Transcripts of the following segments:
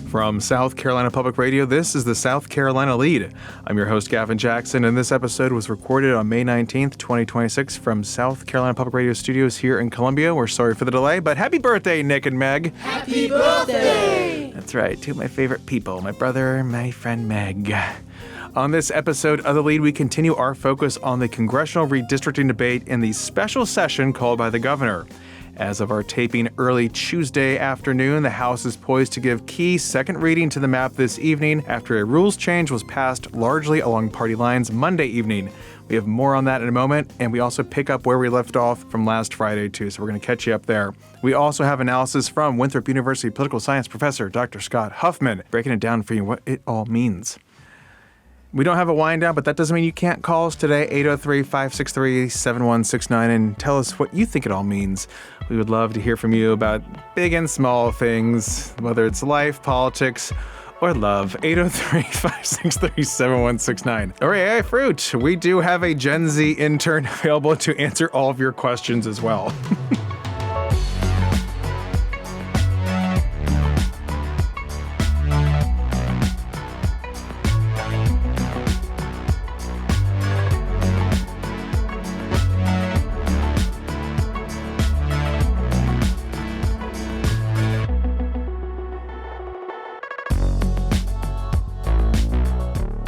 From South Carolina Public Radio, this is the South Carolina Lede. I'm your host, Gavin Jackson, and this episode was recorded on May 19th, 2026 from South Carolina Public Radio Studios here in Columbia. We're sorry for the delay, but happy birthday, Nick and Meg. Happy birthday! That's right, two of my favorite people, my brother and my friend Meg. On this episode of The Lede, we continue our focus on the congressional redistricting debate in the special session called by the governor. As of our taping early Tuesday afternoon, the House is poised to give key second reading to the map this evening after a rules change was passed largely along party lines Monday evening. We have more on that in a moment, and we also pick up where we left off from last Friday, too, so we're going to catch you up there. We also have analysis from Winthrop University political science professor Dr. Scott Huffmon, breaking it down for you what it all means. We don't have a wind down, but that doesn't mean you can't call us today, 803-563-7169, and tell us what you think it all means. We would love to hear from you about big and small things, whether it's life, politics, or love. 803-563-7169. All right, hey, Fruit, we do have a Gen Z intern available to answer all of your questions as well.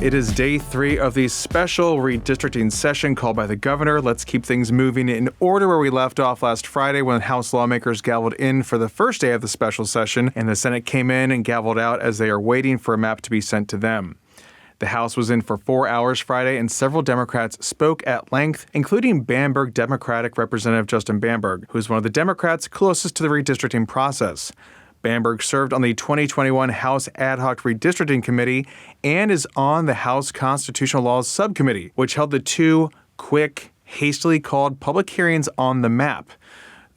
It is day 3 of the special redistricting session called by the governor. Let's keep things moving in order where we left off last Friday when House lawmakers gavelled in for the first day of the special session, and the Senate came in and gavelled out as they are waiting for a map to be sent to them. The House was in for 4 hours Friday, and several Democrats spoke at length, including Bamberg Democratic Representative Justin Bamberg, who is one of the Democrats closest to the redistricting process. Bamberg served on the 2021 House Ad Hoc Redistricting Committee and is on the House Constitutional Laws Subcommittee, which held the 2 quick, hastily called public hearings on the map.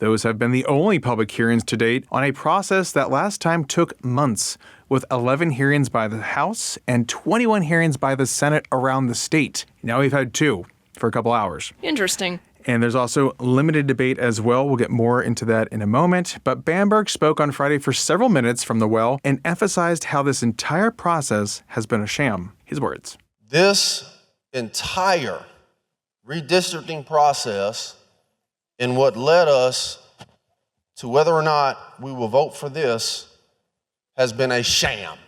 Those have been the only public hearings to date on a process that last time took months, with 11 hearings by the House and 21 hearings by the Senate around the state. Now we've had 2 for a couple hours. Interesting. And there's also limited debate as well. We'll get more into that in a moment. But Bamberg spoke on Friday for several minutes from the well and emphasized how this entire process has been a sham. His words. This entire redistricting process and what led us to whether or not we will vote for this has been a sham.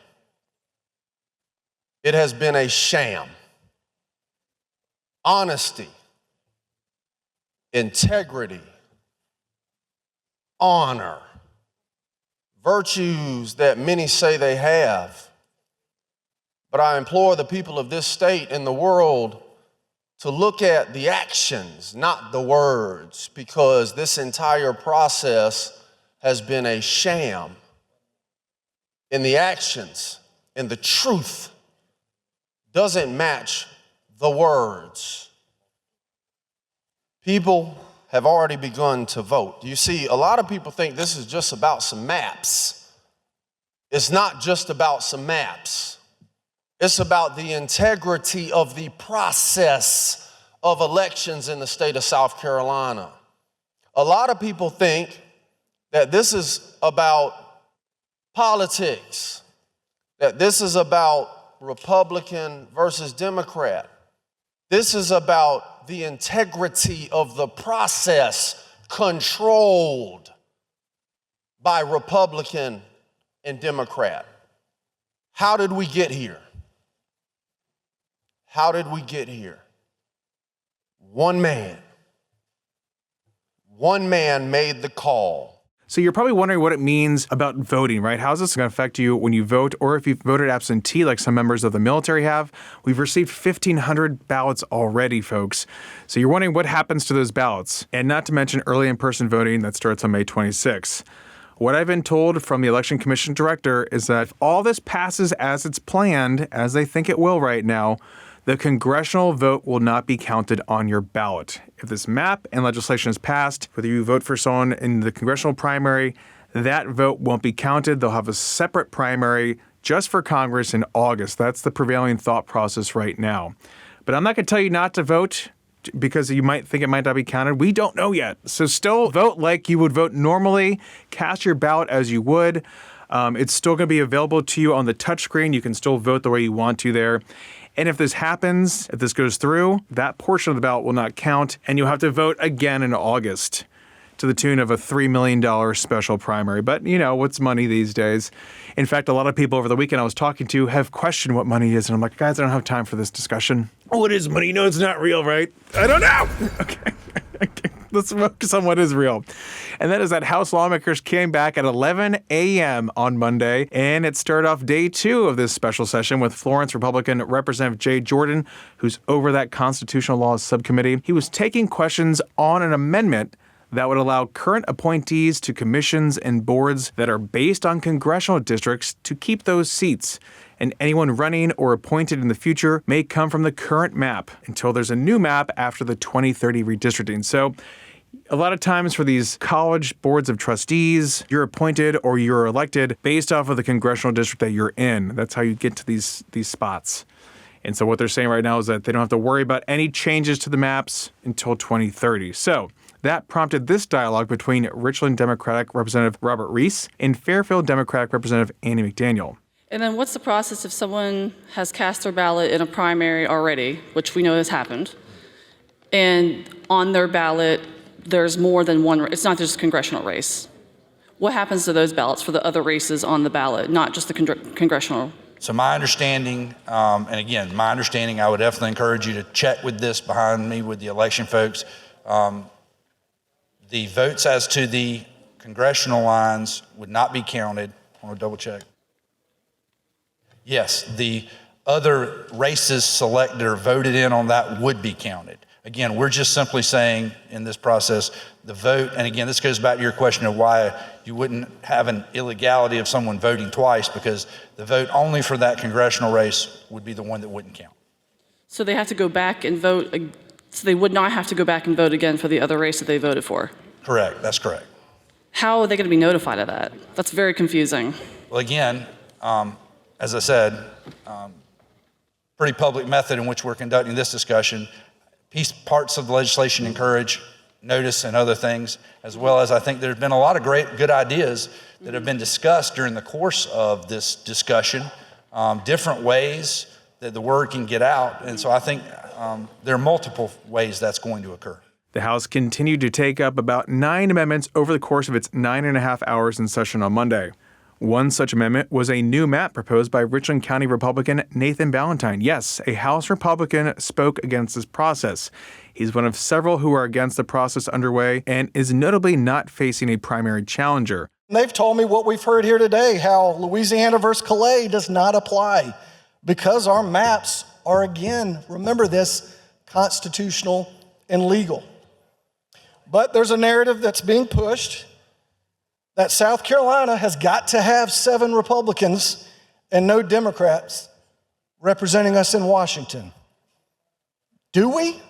It has been a sham. Honesty, integrity, honor, virtues that many say they have. But I implore the people of this state and the world to look at the actions, not the words, because this entire process has been a sham. And the actions and the truth doesn't match the words. People have already begun to vote. You see, a lot of people think this is just about some maps. It's not just about some maps. It's about the integrity of the process of elections in the state of South Carolina. A lot of people think that this is about politics, that this is about Republican versus Democrat. This is about the integrity of the process controlled by Republican and Democrat. How did we get here? How did we get here? One man made the call. So you're probably wondering what it means about voting, right? How's this going to affect you when you vote, or if you've voted absentee like some members of the military have? We've received 1,500 ballots already, folks. So you're wondering what happens to those ballots, and not to mention early in-person voting that starts on May 26th. What I've been told from the Election Commission director is that if all this passes as it's planned, as they think it will right now, the congressional vote will not be counted on your ballot. If this map and legislation is passed, whether you vote for someone in the congressional primary, that vote won't be counted. They'll have a separate primary just for Congress in August. That's the prevailing thought process right now. But I'm not going to tell you not to vote because you might think it might not be counted. We don't know yet. So still vote like you would vote normally. Cast your ballot as you would. It's still going to be available to you on the touchscreen. You can still vote the way you want to there. And if this happens, if this goes through, that portion of the ballot will not count, and you'll have to vote again in August to the tune of a $3 million special primary. But, you know, what's money these days? In fact, a lot of people over the weekend I was talking to have questioned what money is, and I'm like, guys, I don't have time for this discussion. What is money? No, it's not real, right? I don't know! Okay. Let's focus on what is real. And that is that House lawmakers came back at 11 a.m. on Monday, and it started off day 2 of this special session with Florence Republican Representative Jay Jordan, who's over that constitutional laws subcommittee. He was taking questions on an amendment that would allow current appointees to commissions and boards that are based on congressional districts to keep those seats. And anyone running or appointed in the future may come from the current map until there's a new map after the 2030 redistricting. So a lot of times for these college boards of trustees, you're appointed or you're elected based off of the congressional district that you're in. That's how you get to these spots. And so what they're saying right now is that they don't have to worry about any changes to the maps until 2030. So that prompted this dialogue between Richland Democratic Representative Robert Reese and Fairfield Democratic Representative Andy McDaniel. And then what's the process if someone has cast their ballot in a primary already, which we know has happened, and on their ballot there's more than one, it's not just a congressional race. What happens to those ballots for the other races on the ballot, not just the congressional? So my understanding, and again, my understanding, I would definitely encourage you to check with this behind me with the election folks. The votes as to the congressional lines would not be counted. I want to double check. Yes, the other races selected or voted in on that would be counted. Again, we're just simply saying in this process, the vote, and again, this goes back to your question of why you wouldn't have an illegality of someone voting twice, because the vote only for that congressional race would be the one that wouldn't count. So they have to go back and vote, so they would not have to go back and vote again for the other race that they voted for? Correct, that's correct. How are they going to be notified of that? That's very confusing. Well, again, as I said, pretty public method in which we're conducting this discussion. Parts of the legislation encourage notice and other things, as well as I think there's been a lot of good ideas that have been discussed during the course of this discussion, different ways that the word can get out. And so I think there are multiple ways that's going to occur. The House continued to take up about 9 amendments over the course of its 9.5 hours in session on Monday. One such amendment was a new map proposed by Richland County Republican Nathan Ballantyne. Yes, a House Republican spoke against this process. He's one of several who are against the process underway and is notably not facing a primary challenger. They've told me what we've heard here today, how Louisiana versus Calais does not apply because our maps are, again, remember this, constitutional and legal. But there's a narrative that's being pushed that South Carolina has got to have 7 Republicans and no Democrats representing us in Washington. Do we?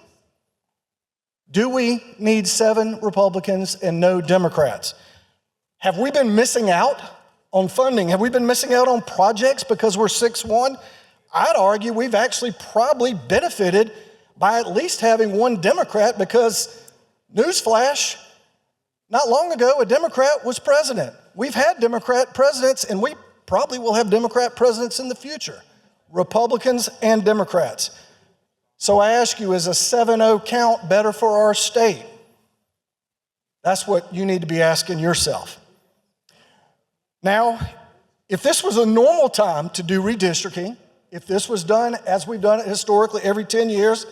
Do we need 7 Republicans and no Democrats? Have we been missing out on funding? Have we been missing out on projects because we're 6-1? I'd argue we've actually probably benefited by at least having 1 Democrat because, newsflash, not long ago, a Democrat was president. We've had Democrat presidents, and we probably will have Democrat presidents in the future, Republicans and Democrats. So I ask you, is a 7-0 count better for our state? That's what you need to be asking yourself. Now, if this was a normal time to do redistricting, if this was done as we've done it historically every 10 years,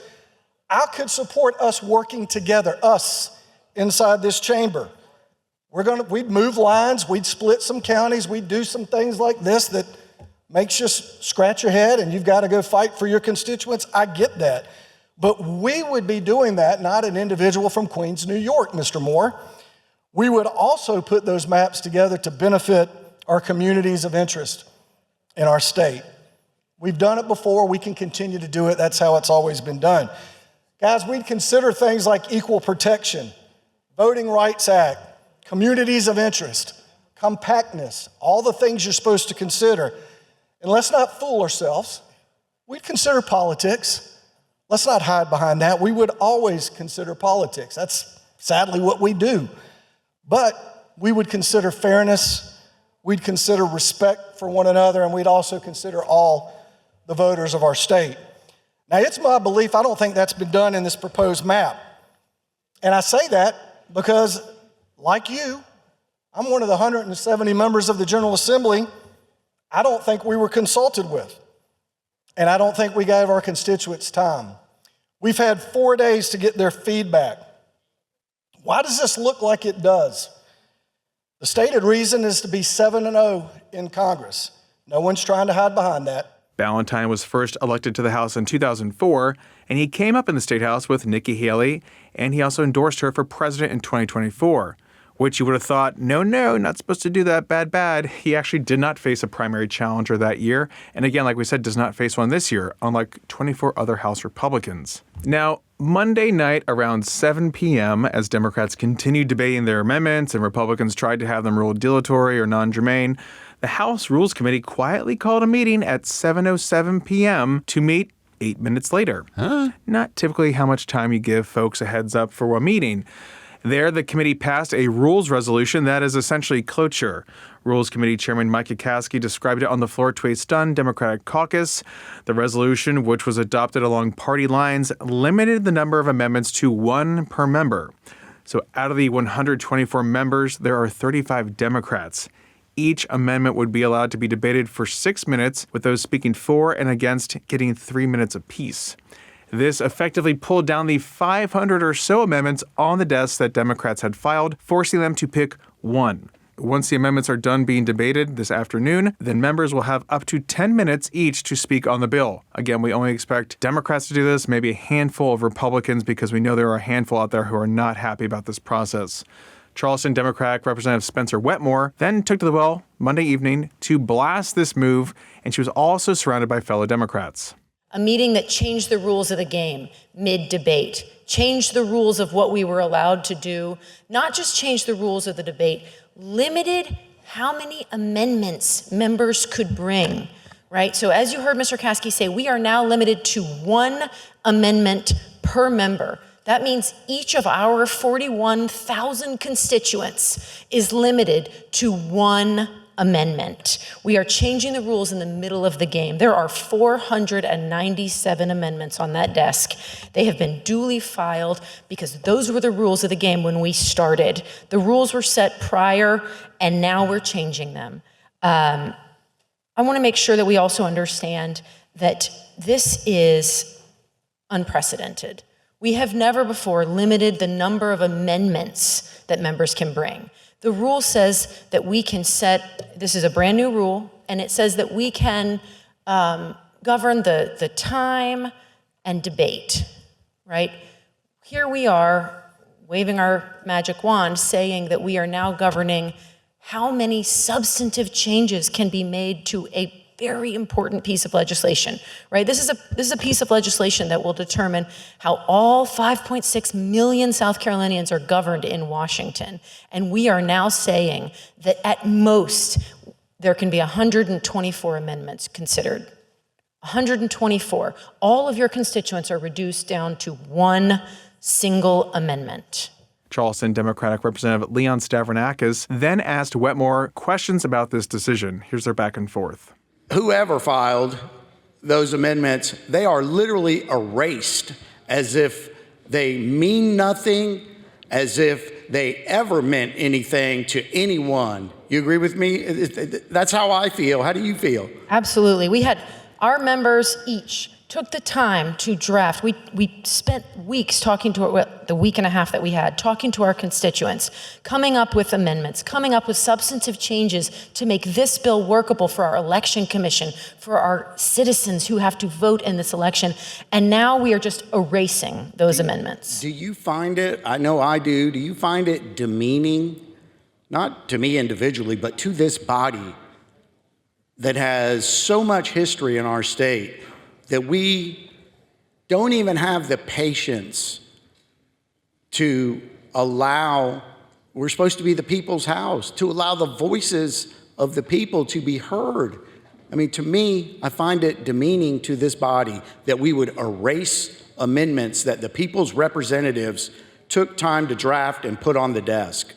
I could support us working together, us, inside this chamber. We'd move lines, we'd split some counties, we'd do some things like this that makes you scratch your head and you've got to go fight for your constituents. I get that. But we would be doing that, not an individual from Queens, New York, Mr. Moore. We would also put those maps together to benefit our communities of interest in our state. We've done it before, we can continue to do it. That's how it's always been done. Guys, we'd consider things like equal protection, Voting Rights Act, communities of interest, compactness, all the things you're supposed to consider. And let's not fool ourselves. We'd consider politics. Let's not hide behind that. We would always consider politics. That's sadly what we do. But we would consider fairness. we'd consider respect for one another, and we'd also consider all the voters of our state. Now, it's my belief, I don't think that's been done in this proposed map. And I say that because, like you, I'm one of the 170 members of the General Assembly I don't think we were consulted with. And I don't think we gave our constituents time. We've had 4 days to get their feedback. Why does this look like it does? The stated reason is to be 7-0 in Congress. No one's trying to hide behind that. Ballantyne was first elected to the House in 2004, and he came up in the State House with Nikki Haley, and he also endorsed her for president in 2024, which you would have thought, no, not supposed to do that, bad. He actually did not face a primary challenger that year, and again, like we said, does not face one this year, unlike 24 other House Republicans. Now, Monday night around 7 p.m., as Democrats continued debating their amendments and Republicans tried to have them ruled dilatory or non-germane, the House Rules Committee quietly called a meeting at 7:07 p.m. to meet 8 minutes later. Not typically how much time you give folks a heads up for a meeting. There, the committee passed a rules resolution that is essentially cloture. Rules Committee Chairman Mike Kakaski described it on the floor to a stunned Democratic caucus. The resolution, which was adopted along party lines, limited the number of amendments to 1 per member. So out of the 124 members, there are 35 Democrats. Each amendment would be allowed to be debated for 6 minutes, with those speaking for and against getting 3 minutes apiece. This effectively pulled down the 500 or so amendments on the desks that Democrats had filed, forcing them to pick one. Once the amendments are done being debated this afternoon, then members will have up to 10 minutes each to speak on the bill. Again, we only expect Democrats to do this, maybe a handful of Republicans, because we know there are a handful out there who are not happy about this process. Charleston Democratic Representative Spencer Wetmore then took to the well Monday evening to blast this move, and she was also surrounded by fellow Democrats. A meeting that changed the rules of the game mid-debate, changed the rules of what we were allowed to do, not just changed the rules of the debate, limited how many amendments members could bring, right? So as you heard Mr. Caskey say, we are now limited to 1 amendment per member. That means each of our 41,000 constituents is limited to 1 amendment. We are changing the rules in the middle of the game. There are 497 amendments on that desk. They have been duly filed because those were the rules of the game when we started. The rules were set prior, and now we're changing them. I want to make sure that we also understand that this is unprecedented. We have never before limited the number of amendments that members can bring. The rule says that we can set, this is a brand new rule, and it says that we can govern the time and debate, right? Here we are waving our magic wand saying that we are now governing how many substantive changes can be made to a very important piece of legislation, right? This is a piece of legislation that will determine how all 5.6 million South Carolinians are governed in Washington. And we are now saying that at most, there can be 124 amendments considered. 124. All of your constituents are reduced down to 1 single amendment. Charleston Democratic Representative Leon Stavronakis then asked Wetmore questions about this decision. Here's their back and forth. Whoever filed those amendments, they are literally erased as if they mean nothing, as if they ever meant anything to anyone. You agree with me? That's how I feel. How do you feel? Absolutely. We had our members each took the time to draft. We spent weeks talking to the week and a half that we had, talking to our constituents, coming up with amendments, coming up with substantive changes to make this bill workable for our election commission, for our citizens who have to vote in this election. And now we are just erasing those amendments. Do you find it, I know I do you find it demeaning, not to me individually, but to this body that has so much history in our state, that we don't even have the patience to allow, we're supposed to be the people's house, to allow the voices of the people to be heard? I mean, to me, I find it demeaning to this body that we would erase amendments that the people's representatives took time to draft and put on the desk.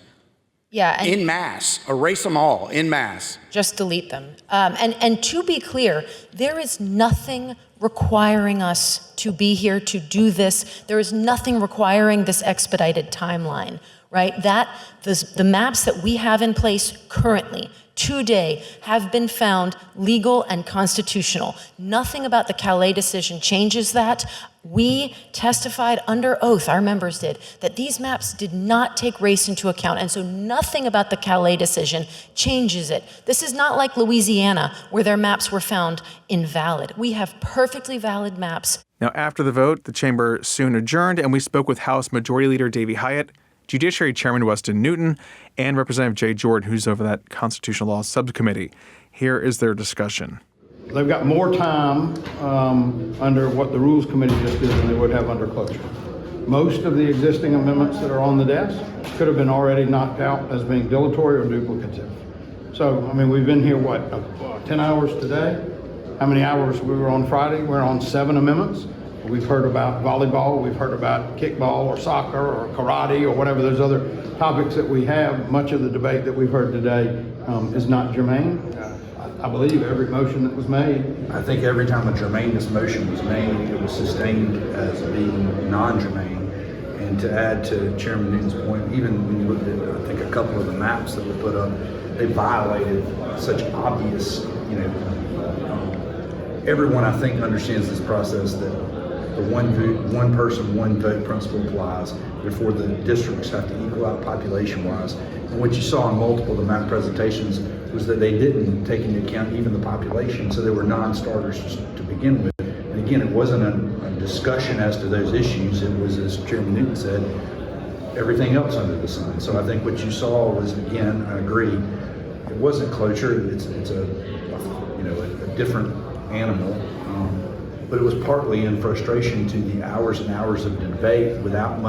Yeah. And In mass. Erase them all in mass. just delete them. And to be clear, there is nothing requiring us to be here to do this. There is nothing requiring this expedited timeline, right? The maps that we have in place currently, today, have been found legal and constitutional. Nothing about the Calais decision changes that. We testified under oath, our members did, that these maps did not take race into account, and so nothing about the Calais decision changes it. This is not like Louisiana, where their maps were found invalid. We have perfectly valid maps. Now, after the vote, the chamber soon adjourned, and we spoke with House Majority Leader Davey Hyatt, Judiciary Chairman Weston Newton, and Representative Jay Jordan, who's over that Constitutional Law Subcommittee. Here is their discussion. They've got more time under what the Rules Committee just did than they would have under cloture. Most of the existing amendments that are on the desk could have been already knocked out as being dilatory or duplicative. So, I mean, we've been here, 10 hours today? How many hours we were on Friday? We're on 7 amendments. We've heard about volleyball, we've heard about kickball or soccer or karate or whatever those other topics that we have. Much of the debate that we've heard today is not germane. I believe every motion that was made. I think every time a germaneous motion was made, it was sustained as being non-germane. And to add to Chairman Newton's point, even when you looked at, I think, a couple of the maps that were put up, they violated such obvious, everyone, I think, understands this process that the one person, one vote principle applies. Therefore, the districts have to equal out population-wise. And what you saw in multiple of the map presentations was that they didn't take into account even the population, so they were non-starters to begin with. And again, it wasn't a discussion as to those issues. It was, as Chairman Newton said, everything else under the sun. So I think what you saw was, again, I agree, it wasn't cloture. It's a different animal. But it was partly in frustration to the hours and hours of debate without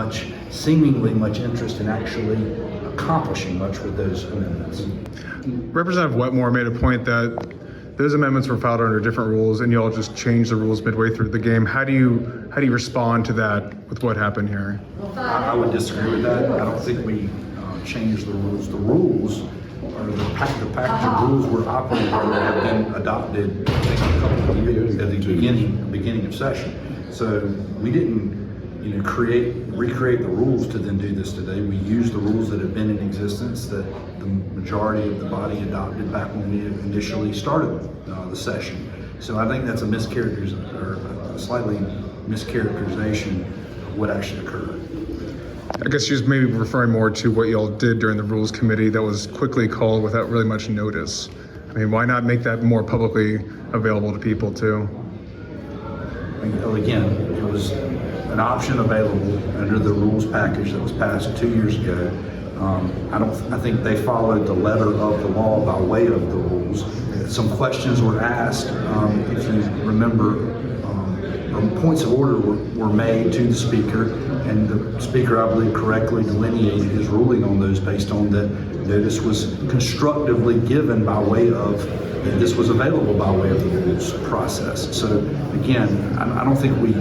seemingly much interest in actually accomplishing much with those amendments. Representative Wetmore made a point that those amendments were filed under different rules, and you all just changed the rules midway through the game. How do you respond to that with what happened here? I would disagree with that. I don't think we changed the rules. The rules, or the package of rules we're operating under, have been adopted, I think, a couple of years at the beginning of session. So we didn't, recreate the rules to then do this today. We used the rules that have been in existence that the majority of the body adopted back when we initially started the session. So I think that's a slightly mischaracterization of what actually occurred. I guess she's maybe referring more to what y'all did during the Rules Committee that was quickly called without really much notice. I mean, why not make that more publicly available to people too? Again, it was an option available under the rules package that was passed 2 years ago. I think they followed the letter of the law by way of the rules. Some questions were asked, if you remember, points of order were made to the speaker, and the speaker, I believe, correctly delineated his ruling on those based on that notice was constructively given by way of, and this was available by way of the rules process. So again, I don't think we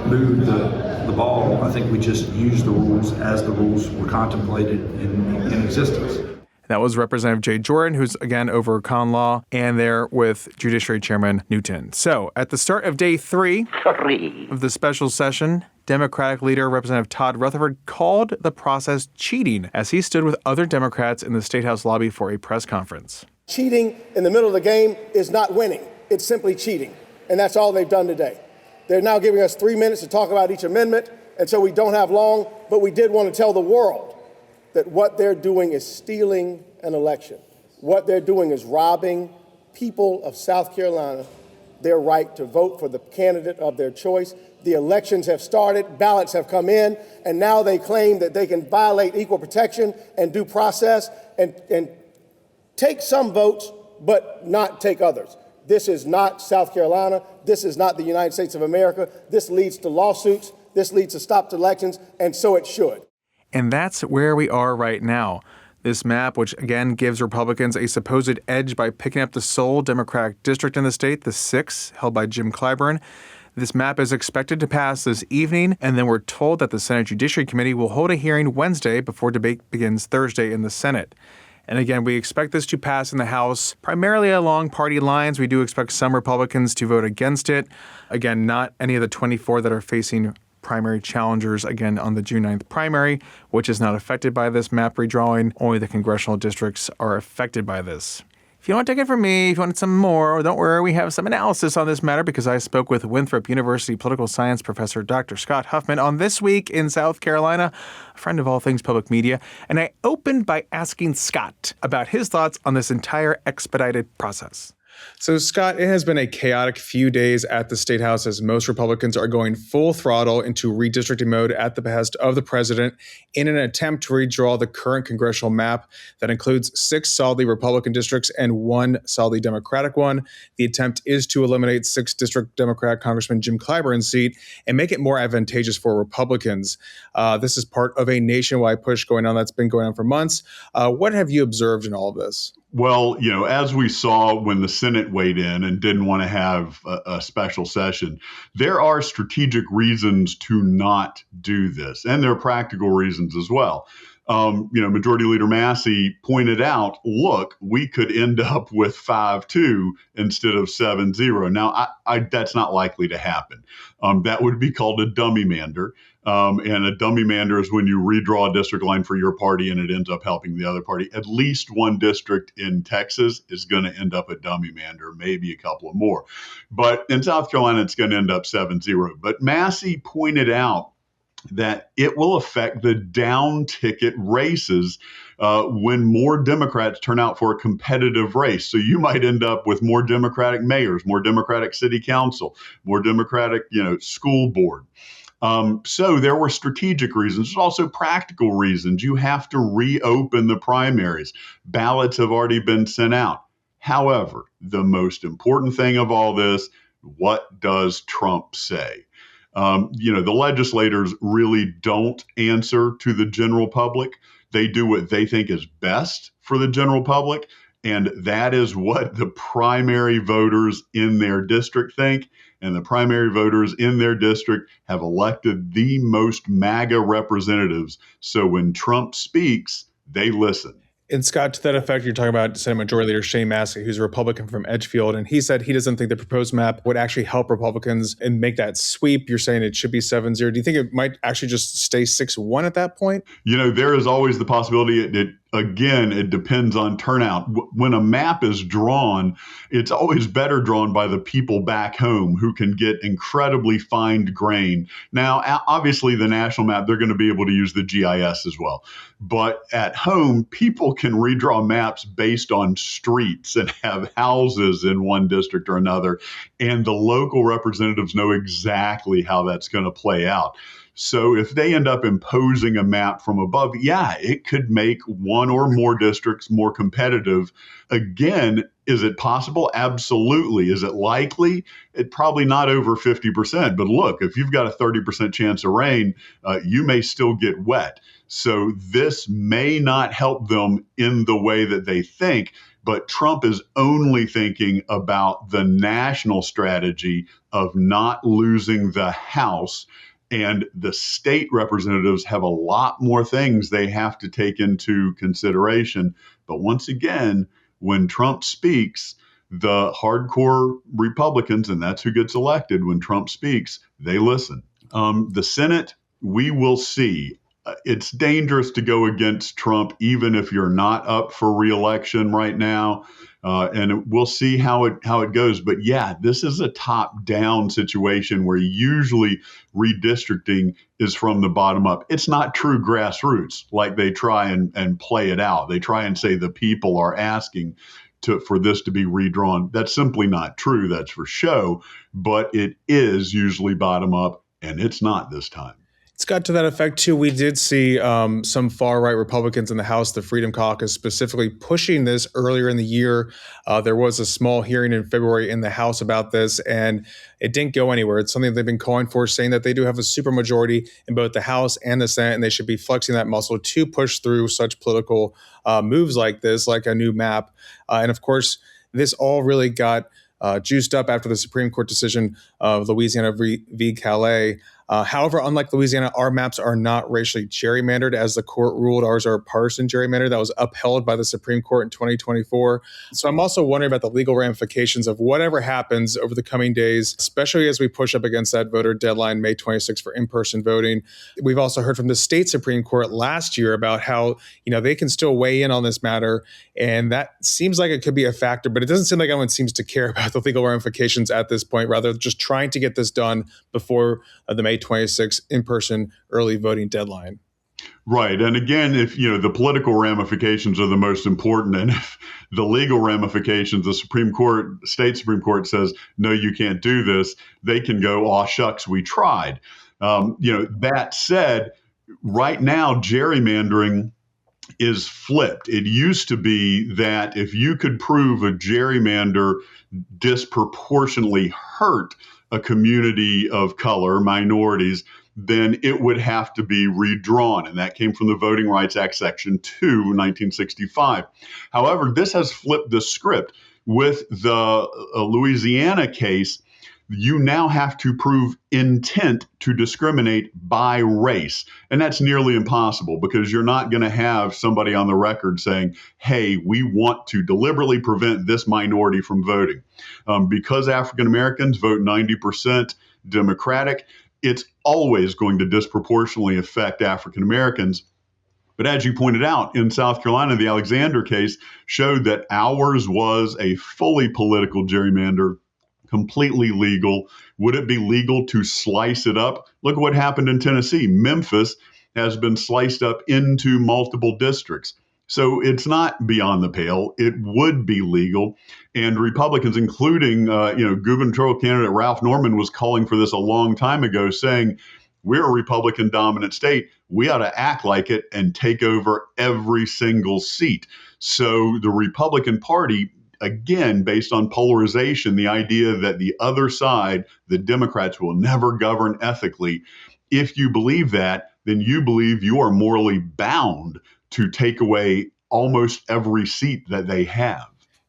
moved the ball. I think we just used the rules as the rules were contemplated in existence. That was Representative Jay Jordan, who's again over con law, and there with Judiciary Chairman Newton. So at the start of day 3 of the special session, Democratic leader Representative Todd Rutherford called the process cheating as he stood with other Democrats in the State House lobby for a press conference. Cheating in the middle of the game is not winning. It's simply cheating. And that's all they've done today. They're now giving us 3 minutes to talk about each amendment, and so we don't have long, but we did want to tell the world that what they're doing is stealing an election. What they're doing is robbing people of South Carolina their right to vote for the candidate of their choice. The elections have started, ballots have come in, and now they claim that they can violate equal protection and due process and take some votes, but not take others. This is not South Carolina. This is not the United States of America. This leads to lawsuits. This leads to stopped elections, and so it should. And that's where we are right now. This map, which again gives Republicans a supposed edge by picking up the sole Democratic district in the state, the 6th, held by Jim Clyburn. This map is expected to pass this evening, and then we're told that the Senate Judiciary Committee will hold a hearing Wednesday before debate begins Thursday in the Senate. And again, we expect this to pass in the House primarily along party lines. We do expect some Republicans to vote against it. Again, not any of the 24 that are facing primary challengers again on the June 9th primary, which is not affected by this map redrawing. Only the congressional districts are affected by this. If you want to take it from me, if you want some more, don't worry, we have some analysis on this matter because I spoke with Winthrop University political science professor Dr. Scott Huffmon on This Week in South Carolina, a friend of all things public media, and I opened by asking Scott about his thoughts on this entire expedited process. So, Scott, it has been a chaotic few days at the State House as most Republicans are going full throttle into redistricting mode at the behest of the president in an attempt to redraw the current congressional map that includes 6 solidly Republican districts and 1 solidly Democratic one. The attempt is to eliminate 6th District Democrat Congressman Jim Clyburn's seat and make it more advantageous for Republicans. This is part of a nationwide push going on that's been going on for months. What have you observed in all of this? Well, as we saw when the Senate weighed in and didn't want to have a special session, there are strategic reasons to not do this, and there are practical reasons as well. Majority Leader Massey pointed out, look, we could end up with 5-2 instead of 7-0. Now, that's not likely to happen. That would be called a dummy mander. And a dummy mander is when you redraw a district line for your party and it ends up helping the other party. At least one district in Texas is going to end up a dummy mander, maybe a couple of more. But in South Carolina, it's going to end up 7-0. But Massey pointed out that it will affect the down ticket races when more Democrats turn out for a competitive race. So you might end up with more Democratic mayors, more Democratic city council, more Democratic, school board. So there were strategic reasons. There's also practical reasons. You have to reopen the primaries. Ballots have already been sent out. However, the most important thing of all this, what does Trump say? The legislators really don't answer to the general public. They do what they think is best for the general public. And that is what the primary voters in their district think. And the primary voters in their district have elected the most MAGA representatives. So when Trump speaks, they listen. And Scott, to that effect, you're talking about Senate Majority Leader Shane Massey, who's a Republican from Edgefield, and he said he doesn't think the proposed map would actually help Republicans and make that sweep. You're saying it should be 7-0. Do you think it might actually just stay 6-1 at that point? There is always the possibility it depends on turnout. When a map is drawn, it's always better drawn by the people back home who can get incredibly fine grain. Now, obviously, the national map, they're going to be able to use the GIS as well. But at home, people can redraw maps based on streets and have houses in one district or another. And the local representatives know exactly how that's going to play out. So if they end up imposing a map from above, it could make one or more districts more competitive. Again, is it possible? Absolutely. Is it likely? It probably not over 50%. But look, if you've got a 30% chance of rain, you may still get wet. So this may not help them in the way that they think. But Trump is only thinking about the national strategy of not losing the House. And the state representatives have a lot more things they have to take into consideration. But once again, when Trump speaks, the hardcore Republicans, and that's who gets elected when Trump speaks, they listen. The Senate, we will see. It's dangerous to go against Trump, even if you're not up for re-election right now. And we'll see how it goes. But this is a top-down situation where usually redistricting is from the bottom up. It's not true grassroots, like they try and play it out. They try and say the people are asking for this to be redrawn. That's simply not true. That's for show. But it is usually bottom up, and it's not this time. Scott, to that effect, too, we did see some far-right Republicans in the House, the Freedom Caucus, specifically pushing this earlier in the year. There was a small hearing in February in the House about this, and it didn't go anywhere. It's something they've been calling for, saying that they do have a supermajority in both the House and the Senate, and they should be flexing that muscle to push through such political moves like this, like a new map. And, of course, this all really got juiced up after the Supreme Court decision of Louisiana v. Calais. However, unlike Louisiana, our maps are not racially gerrymandered, as the court ruled. Ours are partisan gerrymandered. That was upheld by the Supreme Court in 2024. So I'm also wondering about the legal ramifications of whatever happens over the coming days, especially as we push up against that voter deadline, May 26th, for in-person voting. We've also heard from the state Supreme Court last year about how, they can still weigh in on this matter. And that seems like it could be a factor, but it doesn't seem like anyone seems to care about the legal ramifications at this point, rather just trying to get this done before the May 26th in-person early voting deadline. Right. And again, if the political ramifications are the most important, and if the legal ramifications, the state Supreme Court says, no, you can't do this, they can go, aw, shucks, we tried. That said, right now, gerrymandering is flipped. It used to be that if you could prove a gerrymander disproportionately hurt a community of color, minorities, then it would have to be redrawn. And that came from the Voting Rights Act, Section 2, 1965. However, this has flipped the script. With the Louisiana case, you now have to prove intent to discriminate by race. And that's nearly impossible, because you're not going to have somebody on the record saying, hey, we want to deliberately prevent this minority from voting. Because African Americans vote 90% Democratic, it's always going to disproportionately affect African Americans. But as you pointed out, in South Carolina, the Alexander case showed that ours was a fully political gerrymander, completely legal. Would it be legal to slice it up? Look at what happened in Tennessee. Memphis has been sliced up into multiple districts. So it's not beyond the pale. It would be legal. And Republicans, including gubernatorial candidate Ralph Norman, was calling for this a long time ago, saying, we're a Republican dominant state. We ought to act like it and take over every single seat. So the Republican Party, again, based on polarization, the idea that the other side, the Democrats, will never govern ethically. If you believe that, then you believe you are morally bound to take away almost every seat that they have.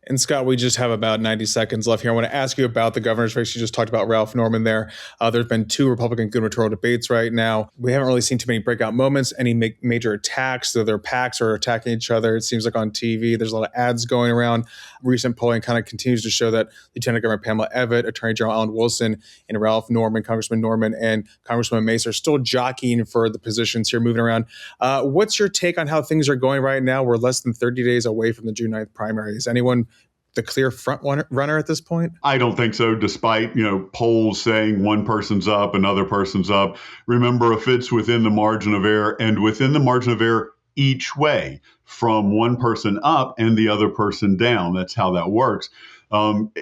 And Scott, we just have about 90 seconds left here. I want to ask you about the governor's race. You just talked about Ralph Norman there. There's been 2 Republican gubernatorial debates right now. We haven't really seen too many breakout moments, any major attacks. Their PACs are attacking each other. It seems like on TV, there's a lot of ads going around. Recent polling kind of continues to show that Lieutenant Governor Pamela Evette, Attorney General Alan Wilson, and Ralph Norman, Congressman Norman, and Congresswoman Mace are still jockeying for the positions here, moving around. What's your take on how things are going right now? We're less than 30 days away from the June 9th primary. Is anyone the clear front runner at this point? I don't think so, despite, polls saying one person's up, another person's up. Remember, if it's within the margin of error, and within the margin of error each way, from one person up and the other person down, that's how that works.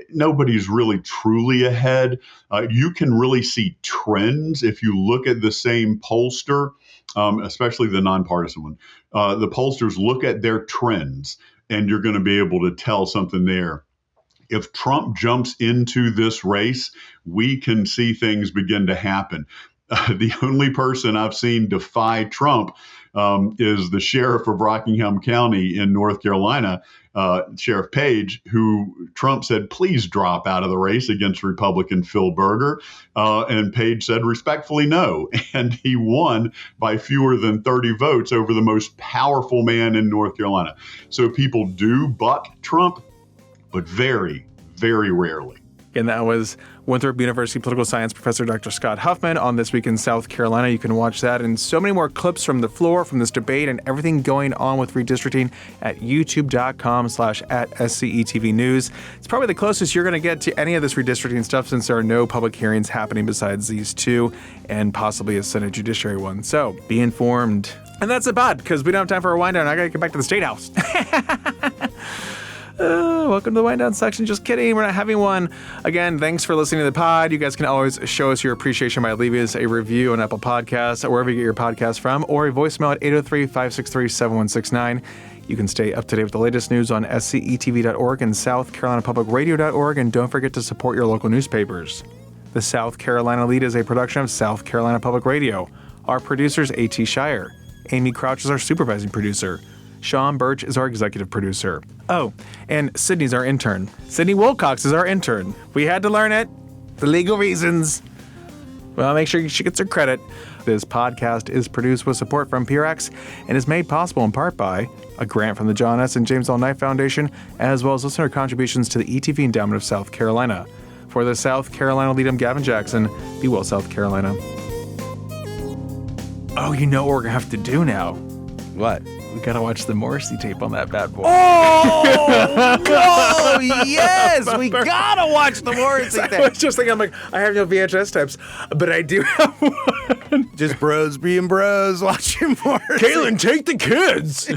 Nobody's really truly ahead. You can really see trends if you look at the same pollster, especially the nonpartisan one. The pollsters look at their trends, and you're going to be able to tell something there. If Trump jumps into this race, we can see things begin to happen. The only person I've seen defy Trump is the sheriff of Rockingham County in North Carolina, Sheriff Page, who Trump said, please drop out of the race against Republican Phil Berger. And Page said respectfully no. And he won by fewer than 30 votes over the most powerful man in North Carolina. So people do buck Trump, but very, very rarely. And that was Winthrop University political science professor Dr. Scott Huffmon on This Week in South Carolina. You can watch that and so many more clips from the floor, from this debate, and everything going on with redistricting at youtube.com/@SCETV News. It's probably the closest you're going to get to any of this redistricting stuff, since there are no public hearings happening besides these 2 and possibly a Senate Judiciary one. So be informed. And that's about, because we don't have time for a wind down. I got to get back to the State House. Welcome to the wind down section. Just kidding. We're not having one. Again, thanks for listening to the pod. You guys can always show us your appreciation by leaving us a review on Apple Podcasts or wherever you get your podcasts from, or a voicemail at 803-563-7169. You can stay up to date with the latest news on SCETV.org and SouthCarolinaPublicRadio.org. And don't forget to support your local newspapers. The South Carolina Lede is a production of South Carolina Public Radio. Our producer is A.T. Shire. Amy Crouch is our supervising producer. Sean Birch is our executive producer. Oh, and Sydney's our intern. Sydney Wilcox is our intern. We had to learn it for legal reasons. Well, make sure she gets her credit. This podcast is produced with support from PRX and is made possible in part by a grant from the John S. and James L. Knight Foundation, as well as listener contributions to the ETV Endowment of South Carolina. For the South Carolina Lede, I'm Gavin Jackson. Be well, South Carolina. Oh, you know what we're going to have to do now? What? We got to watch the Morrissey tape on that bad boy. Oh, yes! We gotta watch the Morrissey I thing. was just thinking, I'm like, I have no VHS tapes, but I do have one. Just bros being bros, watching Morrissey. Kaylin, take the kids.